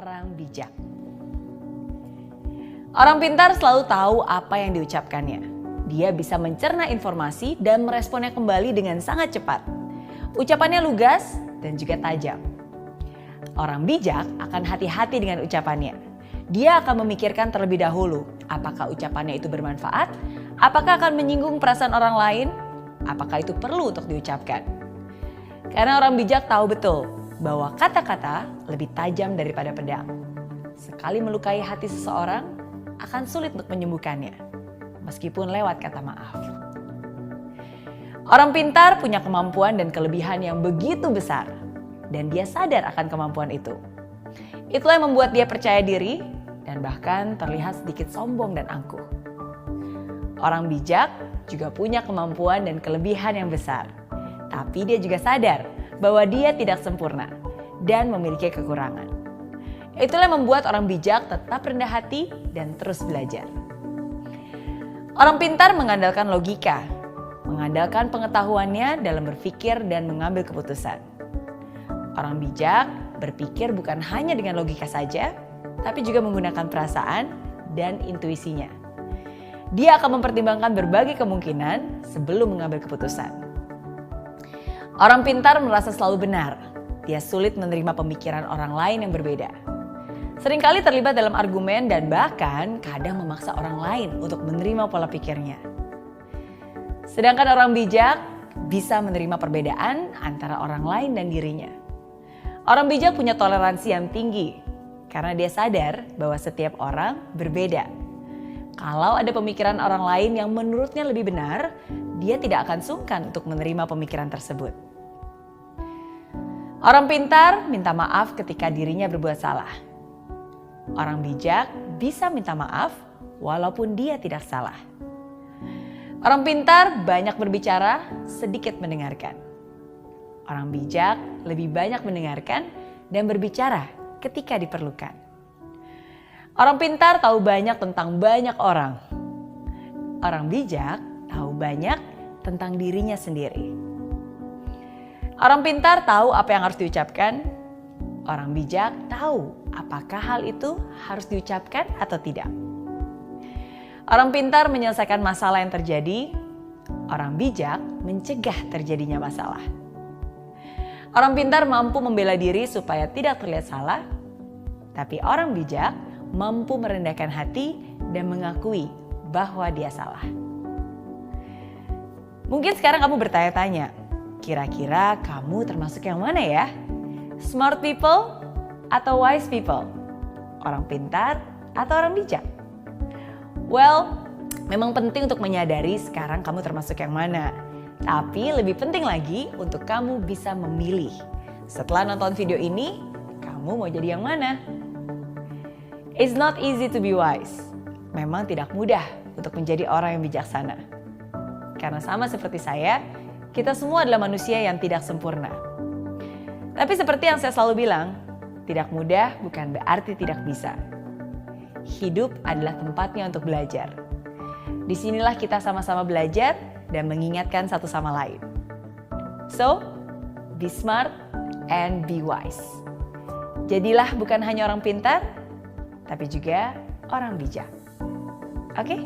orang bijak. Orang pintar selalu tahu apa yang diucapkannya. Dia bisa mencerna informasi dan meresponnya kembali dengan sangat cepat. Ucapannya lugas dan juga tajam. Orang bijak akan hati-hati dengan ucapannya. Dia akan memikirkan terlebih dahulu apakah ucapannya itu bermanfaat, apakah akan menyinggung perasaan orang lain, apakah itu perlu untuk diucapkan. Karena orang bijak tahu betul bahwa kata-kata lebih tajam daripada pedang. Sekali melukai hati seseorang, akan sulit untuk menyembuhkannya, meskipun lewat kata maaf. Orang pintar punya kemampuan dan kelebihan yang begitu besar, dan dia sadar akan kemampuan itu. Itulah yang membuat dia percaya diri, dan bahkan terlihat sedikit sombong dan angkuh. Orang bijak juga punya kemampuan dan kelebihan yang besar, tapi dia juga sadar bahwa dia tidak sempurna dan memiliki kekurangan. Itulah yang membuat orang bijak tetap rendah hati dan terus belajar. Orang pintar mengandalkan logika, mengandalkan pengetahuannya dalam berpikir dan mengambil keputusan. Orang bijak berpikir bukan hanya dengan logika saja, tapi juga menggunakan perasaan dan intuisinya. Dia akan mempertimbangkan berbagai kemungkinan sebelum mengambil keputusan. Orang pintar merasa selalu benar. Dia sulit menerima pemikiran orang lain yang berbeda. Seringkali terlibat dalam argumen dan bahkan kadang memaksa orang lain untuk menerima pola pikirnya. Sedangkan orang bijak bisa menerima perbedaan antara orang lain dan dirinya. Orang bijak punya toleransi yang tinggi karena dia sadar bahwa setiap orang berbeda. Kalau ada pemikiran orang lain yang menurutnya lebih benar, dia tidak akan sungkan untuk menerima pemikiran tersebut. Orang pintar minta maaf ketika dirinya berbuat salah. Orang bijak bisa minta maaf walaupun dia tidak salah. Orang pintar banyak berbicara, sedikit mendengarkan. Orang bijak lebih banyak mendengarkan dan berbicara ketika diperlukan. Orang pintar tahu banyak tentang banyak orang. Orang bijak tahu banyak tentang dirinya sendiri. Orang pintar tahu apa yang harus diucapkan. Orang bijak tahu apakah hal itu harus diucapkan atau tidak. Orang pintar menyelesaikan masalah yang terjadi. Orang bijak mencegah terjadinya masalah. Orang pintar mampu membela diri supaya tidak terlihat salah. Tapi orang bijak mampu merendahkan hati dan mengakui bahwa dia salah. Mungkin sekarang kamu bertanya-tanya, kira-kira kamu termasuk yang mana ya? Smart people atau wise people? Orang pintar atau orang bijak? Well, memang penting untuk menyadari sekarang kamu termasuk yang mana. Tapi lebih penting lagi untuk kamu bisa memilih. Setelah nonton video ini, kamu mau jadi yang mana? It's not easy to be wise. Memang tidak mudah untuk menjadi orang yang bijaksana. Karena sama seperti saya, kita semua adalah manusia yang tidak sempurna. Tapi seperti yang saya selalu bilang, tidak mudah bukan berarti tidak bisa. Hidup adalah tempatnya untuk belajar. Disinilah kita sama-sama belajar dan mengingatkan satu sama lain. So, be smart and be wise. Jadilah bukan hanya orang pintar, tapi juga orang bijak. Oke?